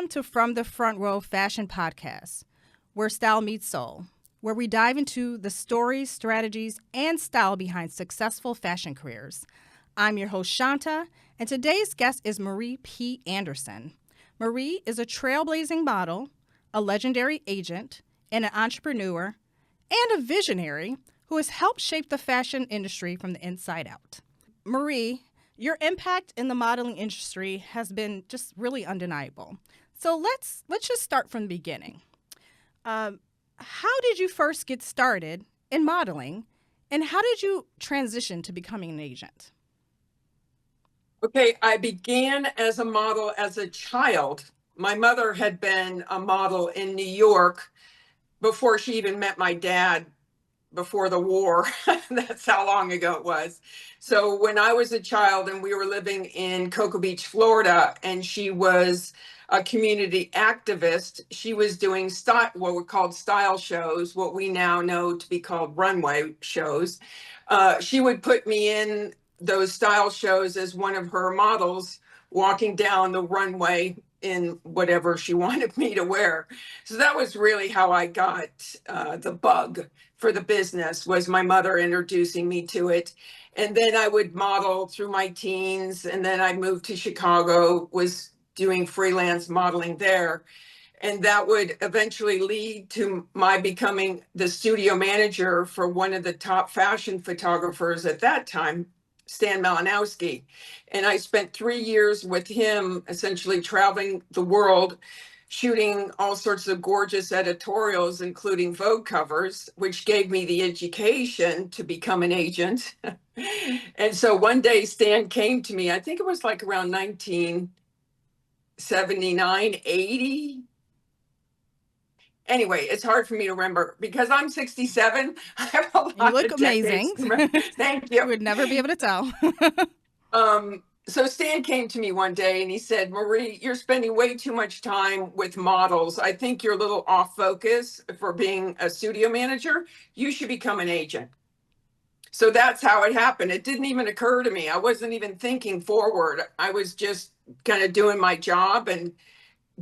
Welcome to From the Front Row Fashion Podcast, where style meets soul, where we dive into the stories, strategies, and style behind successful fashion careers. I'm your host, Chaunta, and today's guest is Marie P. Anderson. Marie is a trailblazing model, a legendary agent, and an entrepreneur, and a visionary who has helped shape the fashion industry from the inside out. Marie, your impact in the modeling industry has been just really undeniable. So let's just start from the beginning. How did you first get started in modeling, and how did you transition to becoming an agent? Okay, I began as a model as a child. My mother had been a model in New York before she even met my dad, before the war. That's how long ago it was. So when I was a child and we were living in Cocoa Beach, Florida, and she was a community activist, she was doing what were called style shows, what we now know to be called runway shows. She would put me in those style shows as one of her models, walking down the runway in whatever she wanted me to wear. So that was really how I got the bug for the business, was my mother introducing me to it. And then I would model through my teens, and then I moved to Chicago, was doing freelance modeling there. And that would eventually lead to my becoming the studio manager for one of the top fashion photographers at that time, Stan Malinowski. And I spent 3 years with him, essentially traveling the world, shooting all sorts of gorgeous editorials, including Vogue covers, which gave me the education to become an agent. And so one day Stan came to me, I think it was like around 1979, 80. Anyway, it's hard for me to remember because I'm 67. I have a lot You look of decades amazing. Thank you. You would never be able to tell. So Stan came to me one day and he said, Marie, you're spending way too much time with models. I think you're a little off focus for being a studio manager. You should become an agent. So that's how it happened. It didn't even occur to me. I wasn't even thinking forward. I was just kind of doing my job and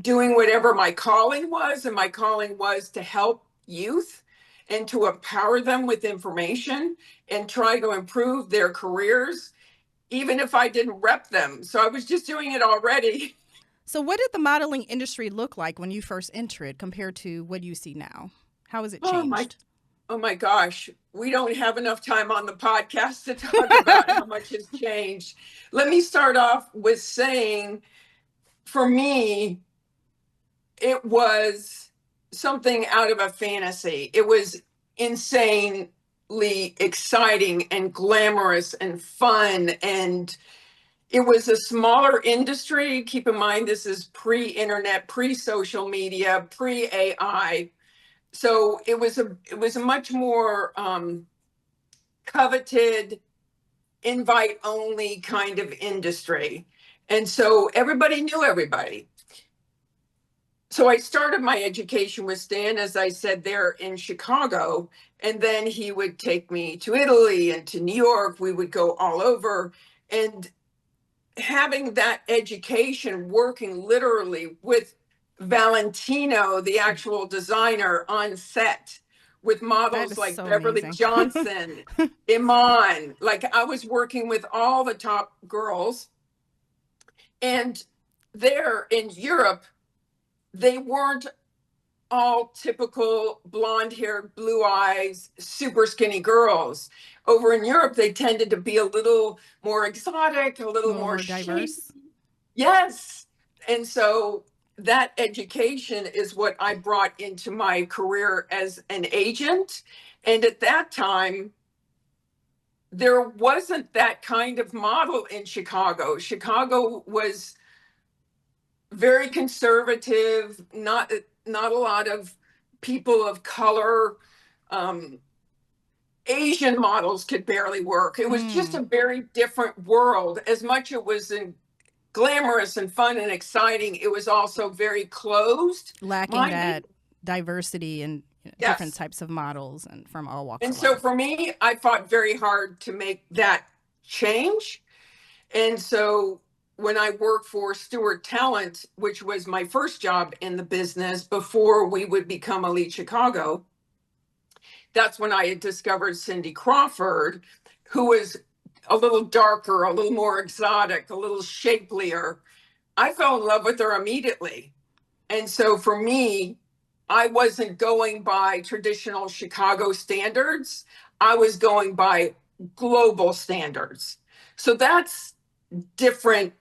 doing whatever my calling was. And my calling was to help youth and to empower them with information and try to improve their careers, even if I didn't rep them. So I was just doing it already. So what did the modeling industry look like when you first entered compared to what you see now? How has it changed? Oh my gosh. We don't have enough time on the podcast to talk about how much has changed. Let me start off with saying, for me, it was something out of a fantasy. It was insanely exciting and glamorous and fun, and it was a smaller industry. Keep in mind, this is pre-internet, pre-social media, pre-AI. So it was a much more coveted, invite-only kind of industry. And so everybody knew everybody. So I started my education with Stan, as I said, there in Chicago. And then he would take me to Italy and to New York. We would go all over. And having that education, working literally with Valentino, the actual designer, on set, with models like so Beverly amazing. Johnson, Iman. Like, I was working with all the top girls. And there in Europe, they weren't all typical blonde-haired, blue eyes, super skinny girls. Over in Europe, they tended to be a little more exotic, a little more diverse. Yes. And so that education is what I brought into my career as an agent. And at that time, there wasn't that kind of model in Chicago. Chicago was very conservative, not a lot of people of color. Asian models could barely work. It was just a very different world. As much it was glamorous and fun and exciting, it was also very closed, lacking that diversity and different types of models and from all walks of life. And so for me, I fought very hard to make that change. And so when I worked for Stewart Talent, which was my first job in the business before we would become Elite Chicago, that's when I had discovered Cindy Crawford, who was a little darker, a little more exotic, a little shapelier. I fell in love with her immediately. And so for me, I wasn't going by traditional Chicago standards. I was going by global standards. So that's different,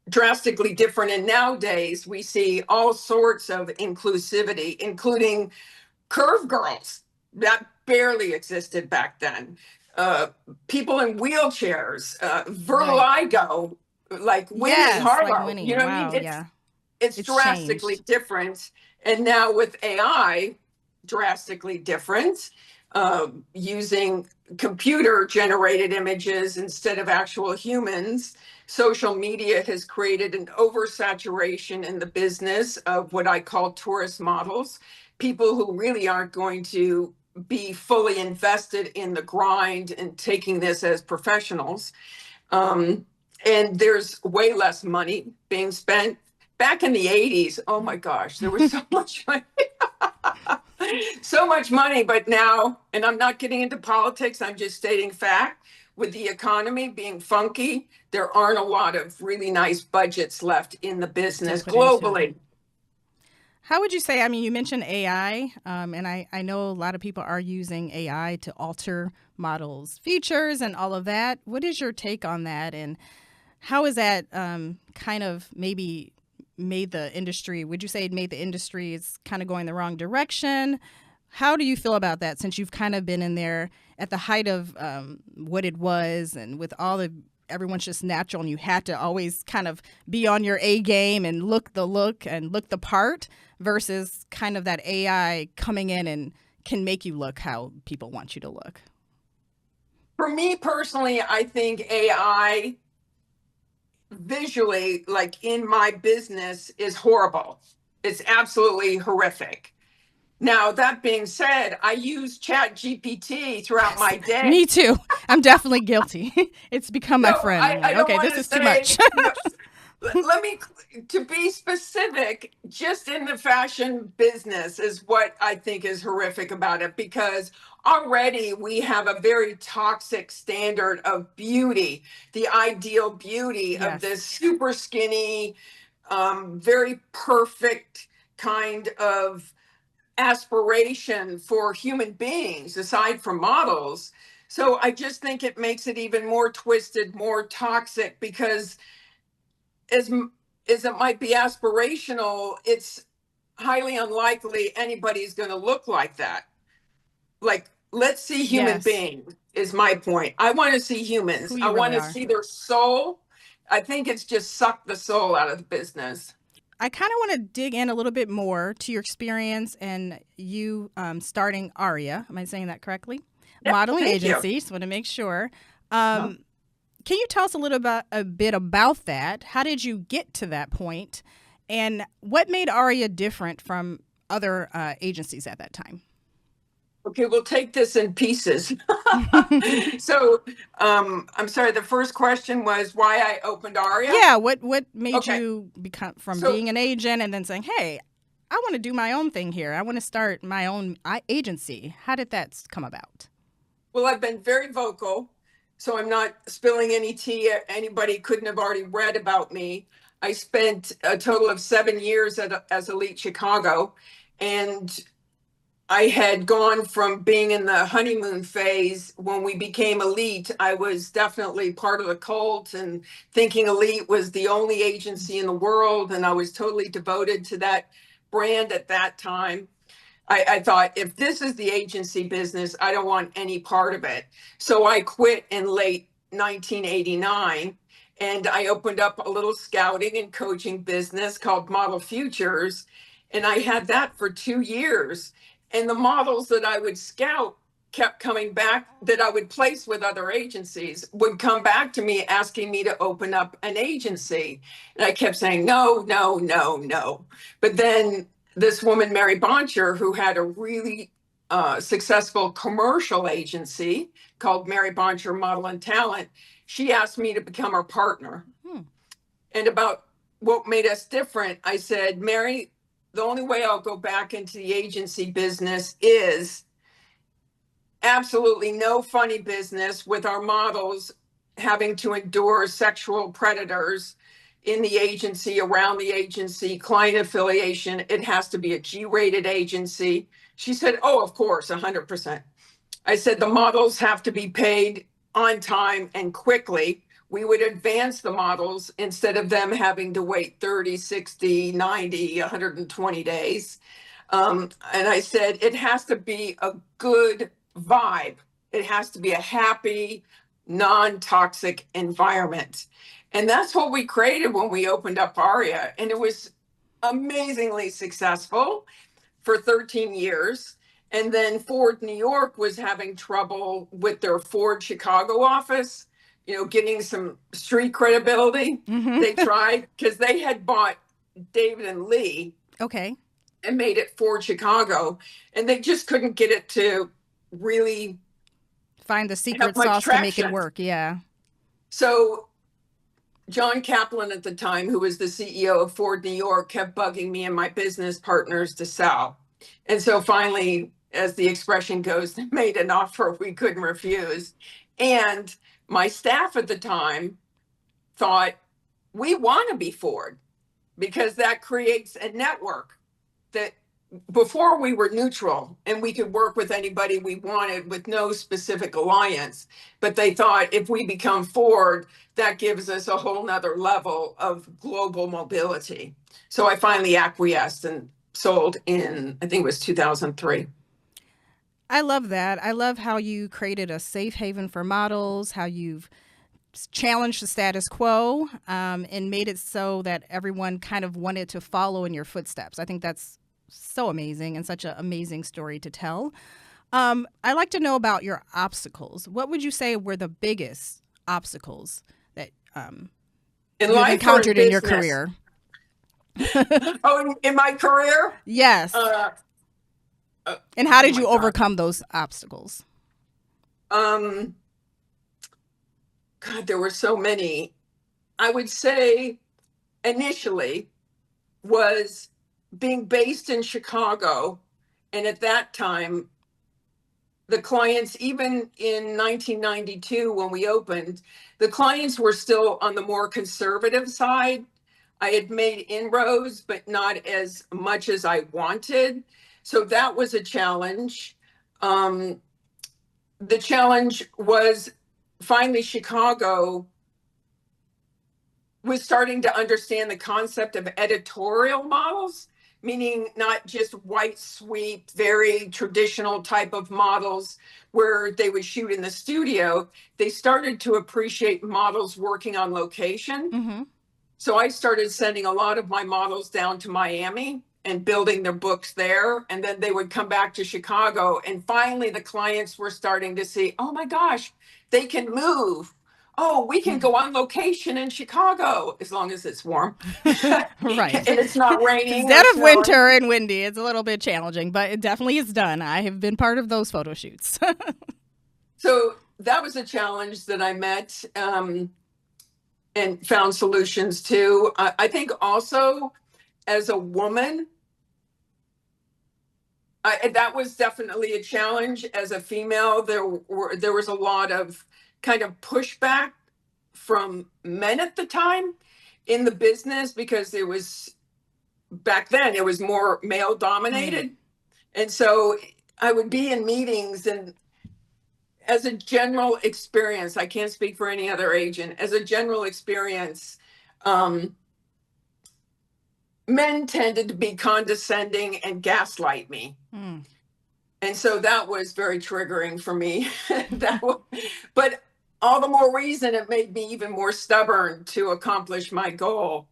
drastically different. And nowadays we see all sorts of inclusivity, including curve girls that barely existed back then. Uh, People in wheelchairs, Right. vertigo, like Winnie Yes, like Harlow. Winnie. You know what I mean? Wow, yeah. It's It's drastically changed. different. And now with AI, drastically different, using computer generated images instead of actual humans. Social media has created an oversaturation in the business of what I call tourist models, people who really aren't going to be fully invested in the grind and taking this as professionals. Um, and there's way less money being spent. Back in the 80s, oh my gosh, there was so much money. So much money, but now, and I'm not getting into politics, I'm just stating fact, with the economy being funky, there aren't a lot of really nice budgets left in the To business put into it. globally. How would you say? I mean, you mentioned AI, and I know a lot of people are using AI to alter models' features and all of that. What is your take on that? And how is that kind of maybe made the industry? Would you say it made the industry is kind of going the wrong direction? How do you feel about that since you've kind of been in there at the height of what it was and with all the everyone's just natural and you had to always kind of be on your A game and look the part versus kind of that AI coming in and can make you look how people want you to look? For me personally, I think AI visually, like in my business, is horrible. It's absolutely horrific. Now, that being said, I use Chat GPT throughout my day. Me too. I'm definitely guilty. It's become my So friend. I'm I like, don't okay, want this to is too say, much. let me, to be specific, just in the fashion business is what I think is horrific about it, because already we have a very toxic standard of beauty, the ideal beauty of Yes. this super skinny, very perfect kind of aspiration for human beings aside from models. So I just think it makes it even more twisted, more toxic, because as as it might be aspirational, it's highly unlikely anybody's going to look like that. Like, let's see human Yes. beings is my point. I want to see Who humans. I you want really to are. see their soul. I think it's just sucked the soul out of the business. I kind of want to dig in a little bit more to your experience and you starting Aria. Am I saying that correctly? Yep, Modeling thank you. agency. Just want to make sure. Huh? Can you tell us a bit about that? How did you get to that point, and what made Aria different from other agencies at that time? Okay, we'll take this in pieces. So, I'm sorry, the first question was why I opened Aria. Yeah, what made Okay, you become from so, being an agent and then saying, "Hey, I want to do my own thing here. I want to start my own agency." How did that come about? well, I've been very vocal, so I'm not spilling any tea. Anybody couldn't have already read about me. I spent a total of 7 years as Elite Chicago, and I had gone from being in the honeymoon phase. When we became Elite, I was definitely part of the cult and thinking Elite was the only agency in the world. And I was totally devoted to that brand at that time. I thought, if this is the agency business, I don't want any part of it. So I quit in late 1989 and I opened up a little scouting and coaching business called Model Futures. And I had that for 2 years. And the models that I would scout kept coming back, that I would place with other agencies, would come back to me asking me to open up an agency. And I kept saying, no, no, no, no. But then this woman, Mary Boncher, who had a really successful commercial agency called Mary Boncher Model and Talent, she asked me to become her partner. Hmm. And about what made us different, I said, Mary, the only way I'll go back into the agency business is absolutely no funny business with our models having to endure sexual predators in the agency, around the agency, client affiliation. It has to be a G-rated agency. She said, oh, of course, 100%. I said, the models have to be paid on time and quickly. We would advance the models instead of them having to wait 30, 60, 90, 120 days. And I said, it has to be a good vibe. It has to be a happy, non-toxic environment. And that's what we created when we opened up Aria. And it was amazingly successful for 13 years. And then Ford New York was having trouble with their Ford Chicago office, getting some street credibility. Mm-hmm. They tried because they had bought David and Lee. Okay. And made it Ford Chicago. And they just couldn't get it to really find the secret sauce to make it work. Yeah. So John Kaplan at the time, who was the CEO of Ford New York, kept bugging me and my business partners to sell. And so finally, as the expression goes, they made an offer we couldn't refuse. And my staff at the time thought, we want to be Ford because that creates a network that before we were neutral and we could work with anybody we wanted with no specific alliance. But they thought if we become Ford, that gives us a whole nother level of global mobility. So I finally acquiesced and sold in, I think it was 2003. I love that. I love how you created a safe haven for models, how you've challenged the status quo and made it so that everyone kind of wanted to follow in your footsteps. I think that's so amazing and such an amazing story to tell. I'd like to know about your obstacles. What would you say were the biggest obstacles that you've encountered in your career? Oh, in my career? Yes. And how did you overcome those obstacles? God, there were so many. I would say initially was being based in Chicago. And at that time, the clients, even in 1992, when we opened, the clients were still on the more conservative side. I had made inroads, but not as much as I wanted. So that was a challenge. The challenge was finally Chicago was starting to understand the concept of editorial models, meaning not just white sweep, very traditional type of models where they would shoot in the studio. They started to appreciate models working on location. Mm-hmm. So I started sending a lot of my models down to Miami and building their books there. And then they would come back to Chicago. And finally, the clients were starting to see, oh my gosh, they can move. Oh, we can go on location in Chicago as long as it's warm. Right. And it's not raining. Instead of winter and windy, it's a little bit challenging, but it definitely is done. I have been part of those photo shoots. So that was a challenge that I met and found solutions to. I think also as a woman, that was definitely a challenge. As a female, there was a lot of kind of pushback from men at the time in the business because it was back then it was more male dominated. And so I would be in meetings, and as a general experience, I can't speak for any other agent, as a general experience, men tended to be condescending and gaslight me. And so that was very triggering for me. But all the more reason it made me even more stubborn to accomplish my goal.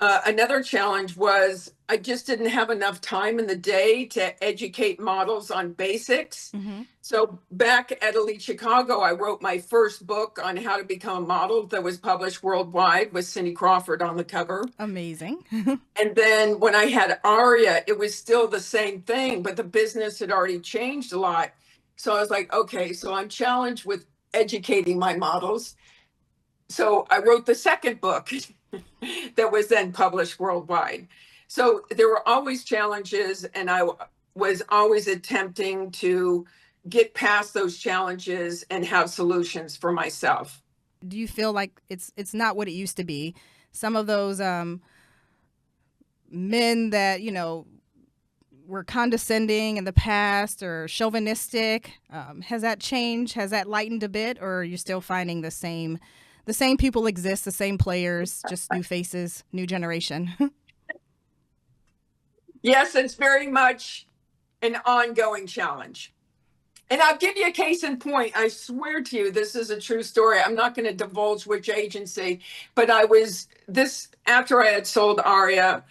Another challenge was I just didn't have enough time in the day to educate models on basics. Mm-hmm. So back at Elite Chicago, I wrote my first book on how to become a model that was published worldwide with Cindy Crawford on the cover. Amazing. And then when I had Aria, it was still the same thing, but the business had already changed a lot. So I was like, okay, so I'm challenged with educating my models. So I wrote the second book that was then published worldwide. So there were always challenges, and I was always attempting to get past those challenges and have solutions for myself. Do you feel like it's not what it used to be? Some of those men that, were condescending in the past or chauvinistic, has that changed? Has that lightened a bit, or are you still finding the same people exist, the same players, just new faces, new generation? Yes, it's very much an ongoing challenge. And I'll give you a case in point. I swear to you, this is a true story. I'm not going to divulge which agency, but after I had sold Aria,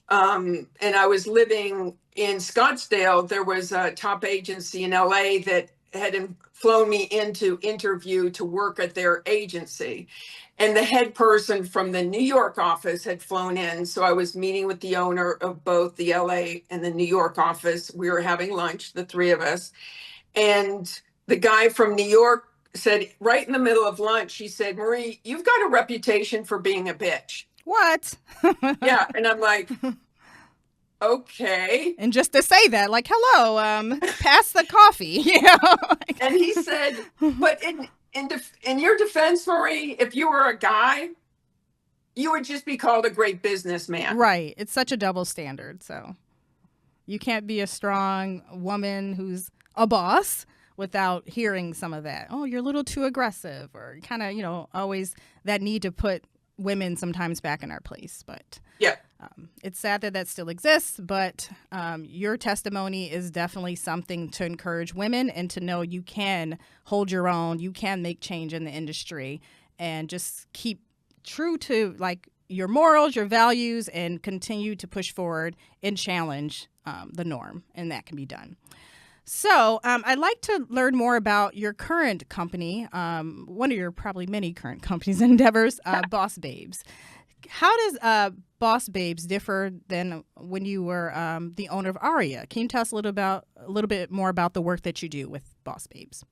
and I was living in Scottsdale. There was a top agency in LA that had flown me in to interview to work at their agency. And the head person from the New York office had flown in. So I was meeting with the owner of both the LA and the New York office. We were having lunch, the three of us. And the guy from New York said, right in the middle of lunch, he said, "Marie, you've got a reputation for being a bitch." What? Yeah. And I'm like, okay. And just to say that, like, hello, pass the coffee. And he said, but in your defense, Marie, if you were a guy, you would just be called a great businessman. Right. It's such a double standard. So you can't be a strong woman who's a boss without hearing some of that. Oh, you're a little too aggressive, or kind of, always that need to put women sometimes back in our place. But yeah, it's sad that still exists. But your testimony is definitely something to encourage women and to know you can hold your own. You can make change in the industry and just keep true to like your morals, your values, and continue to push forward and challenge the norm. And that can be done. So I'd like to learn more about your current company, one of your probably many current companies and endeavors, Boss Babes. How does Boss Babes differ than when you were the owner of Aria? Can you tell us a little bit more about the work that you do with Boss Babes?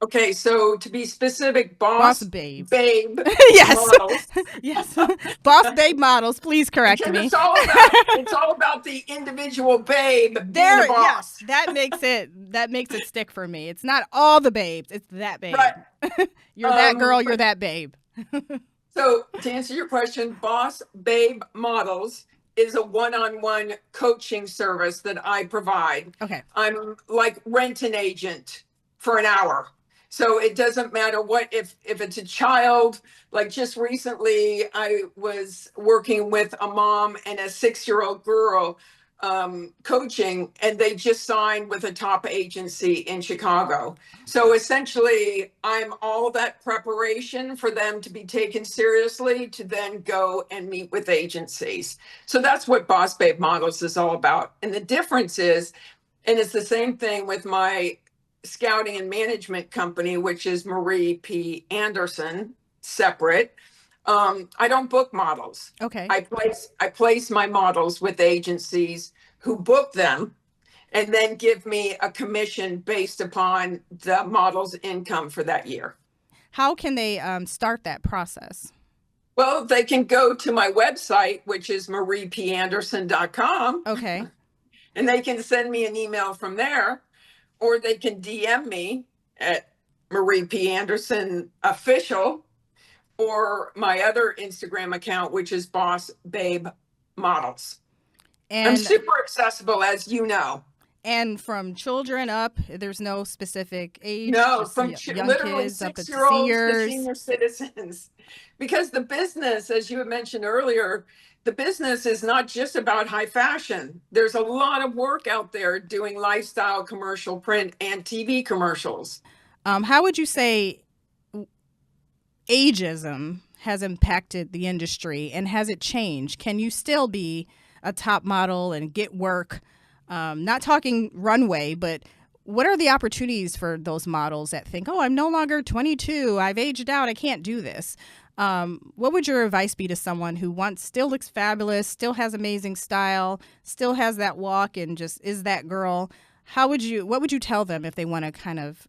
Okay, so to be specific, Boss Babes. Babe yes. models. Yes. Boss Babe models, please correct Because me. It's all about the individual babe being There, a boss. yes, that makes it stick for me. It's not all the babes, it's that babe. Right. You're that girl, you're that babe. So to answer your question, Boss Babe Models is a one-on-one coaching service that I provide. Okay. I'm like rent an agent for an hour. So it doesn't matter what, if it's a child, like just recently I was working with a mom and a 6-year-old girl coaching, and they just signed with a top agency in Chicago. So essentially, I'm all that preparation for them to be taken seriously to then go and meet with agencies. So that's what Boss Babe Models is all about. And the difference is, and it's the same thing with my scouting and management company, which is Marie P. Anderson, separate. I don't book models. Okay. I place my models with agencies who book them and then give me a commission based upon the model's income for that year. How can they start that process? Well, they can go to my website, which is mariepanderson.com. Okay. And they can send me an email from there, or they can DM me at Marie P. Anderson Official, or my other Instagram account, which is Boss Babe Models. And I'm super accessible, as you know. And from children up, there's no specific age. No, from young literally kids up to 6-year-olds seniors. to senior citizens. Because the business, as you had mentioned earlier, the business is not just about high fashion. There's a lot of work out there doing lifestyle, commercial print, and TV commercials. How would you say ageism has impacted the industry, and has it changed? Can you still be a top model and get work? Not talking runway, but what are the opportunities for those models that think, oh, I'm no longer 22, I've aged out, I can't do this? What would your advice be to someone who still looks fabulous, still has amazing style, still has that walk and just is that girl? What would you tell them if they want to kind of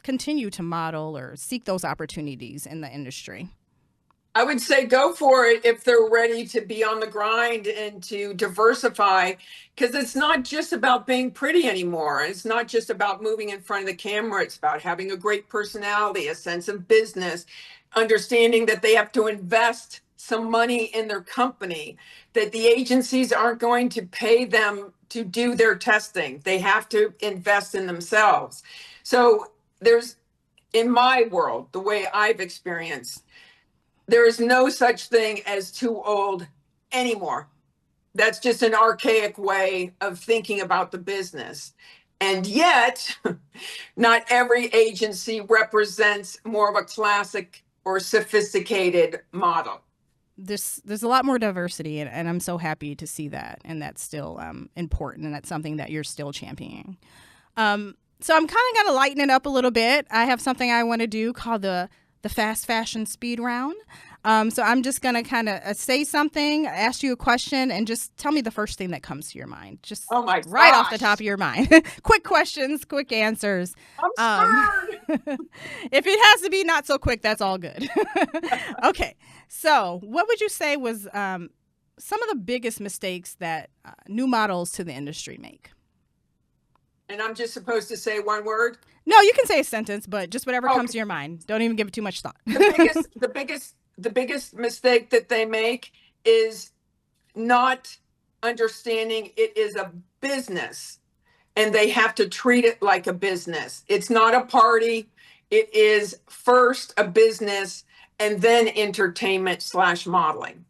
continue to model or seek those opportunities in the industry? I would say go for it if they're ready to be on the grind and to diversify, because it's not just about being pretty anymore. It's not just about moving in front of the camera. It's about having a great personality, a sense of business, understanding that they have to invest some money in their company, that the agencies aren't going to pay them to do their testing. They have to invest in themselves. So there's, in my world, the way I've experienced, there is no such thing as too old anymore. That's just an archaic way of thinking about the business. And yet, not every agency represents more of a classic or sophisticated model. There's a lot more diversity, and I'm so happy to see that, and that's still important, and that's something that you're still championing. So I'm kind of going to lighten it up a little bit. I have something I want to do called the fast fashion speed round. So I'm just going to kind of say something, ask you a question, and just tell me the first thing that comes to your mind. Just Oh my right off gosh. the top of your mind. Quick questions, quick answers. I'm scared. If it has to be not so quick, that's all good. Okay. So what would you say was some of the biggest mistakes that new models to the industry make? And I'm just supposed to say one word? No, you can say a sentence, but just whatever comes Okay. to your mind. Don't even give it too much thought. The biggest mistake that they make is not understanding it is a business and they have to treat it like a business. It's not a party. It is first a business and then entertainment / modeling.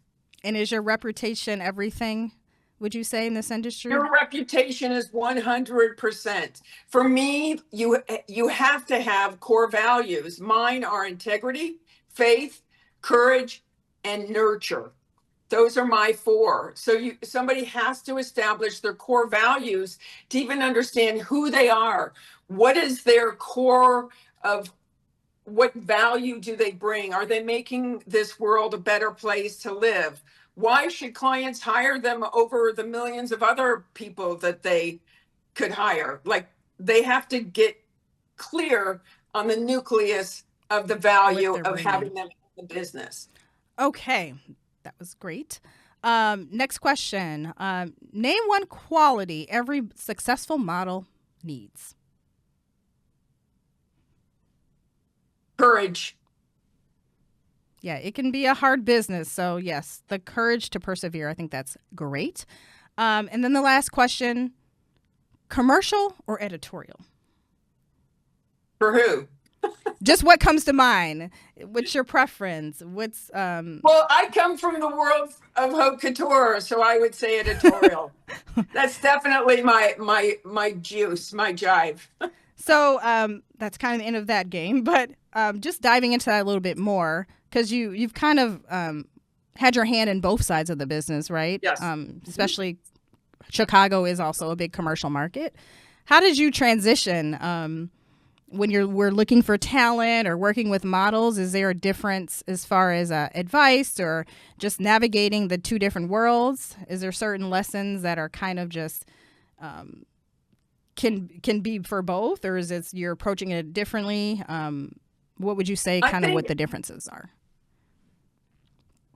And is your reputation everything, would you say, in this industry? Your reputation is 100%. For me, you have to have core values. Mine are integrity, faith, courage, and nurture. Those are my four. So somebody has to establish their core values to even understand who they are. What is their core of what value do they bring? Are they making this world a better place to live? Why should clients hire them over the millions of other people that they could hire? Like, they have to get clear on the nucleus of the value of having them in the business. Okay, that was great. Next question. Name one quality every successful model needs. Courage. Yeah, it can be a hard business. So, yes, the courage to persevere. I think that's great. And then the last question, commercial or editorial? For who? Just what comes to mind? What's your preference? What's Well, I come from the world of haute couture, so I would say editorial. That's definitely my juice, my jive. So that's kind of the end of that game. But just diving into that a little bit more, because you've kind of had your hand in both sides of the business, right? Yes. Especially Chicago is also a big commercial market. How did you transition when we're looking for talent or working with models? Is there a difference as far as advice or just navigating the two different worlds? Is there certain lessons that are kind of just can be for both, or is it you're approaching it differently? What would you say kind of what the differences are?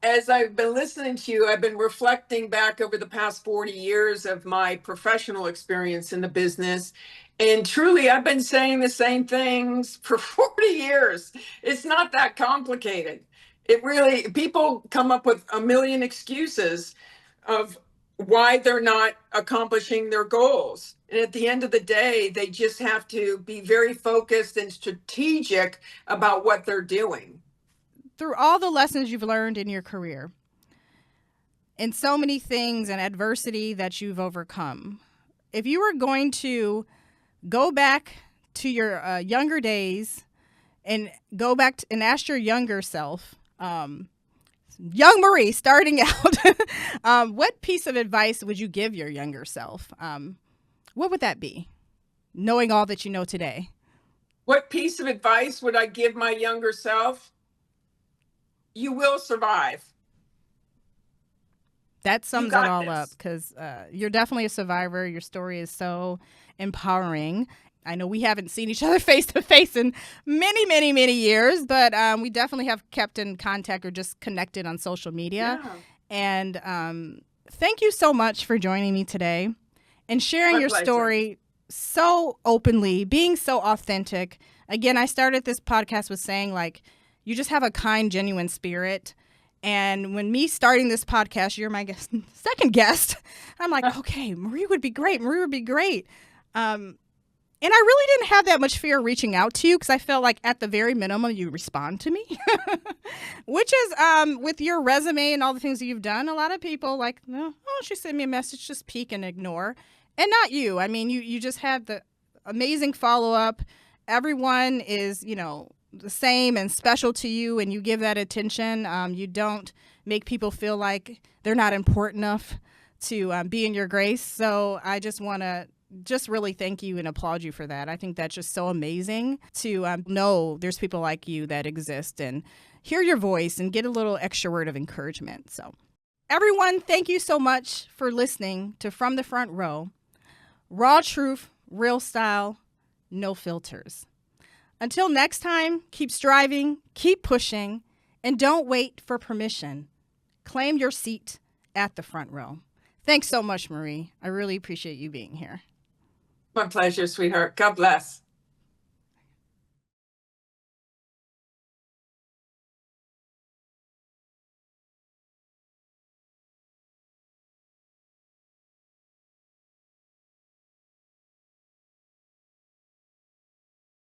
As I've been listening to you, I've been reflecting back over the past 40 years of my professional experience in the business. And truly, I've been saying the same things for 40 years. It's not that complicated. It really, people come up with a million excuses of why they're not accomplishing their goals. And at the end of the day, they just have to be very focused and strategic about what they're doing. Through all the lessons you've learned in your career and so many things and adversity that you've overcome, if you were going to go back to your younger days and go back and ask your younger self, young Marie starting out, what piece of advice would you give your younger self? What would that be, knowing all that you know today? What piece of advice would I give my younger self? You will survive. That sums it all up, because you're definitely a survivor. Your story is so empowering. I know we haven't seen each other face to face in many, many, many years, but we definitely have kept in contact or just connected on social media. Yeah. And thank you so much for joining me today and sharing My your pleasure. story so openly, being so authentic. Again, I started this podcast with saying, like, you just have a kind, genuine spirit. And when me starting this podcast, you're my second guest. I'm like, okay, Marie would be great. Marie would be great. And I really didn't have that much fear reaching out to you because I felt like at the very minimum you respond to me, which is with your resume and all the things that you've done. A lot of people like, oh, she sent me a message, just peek and ignore. And not you. I mean, you just had the amazing follow up. Everyone is, the same and special to you, and you give that attention. You don't make people feel like they're not important enough to be in your grace. So I just want to really thank you and applaud you for that. I think that's just so amazing to know there's people like you that exist and hear your voice and get a little extra word of encouragement. So everyone, thank you so much for listening to From the Front Row. Raw truth, real style, no filters. Until next time, keep striving, keep pushing, and don't wait for permission. Claim your seat at the front row. Thanks so much, Marie. I really appreciate you being here. My pleasure, sweetheart. God bless.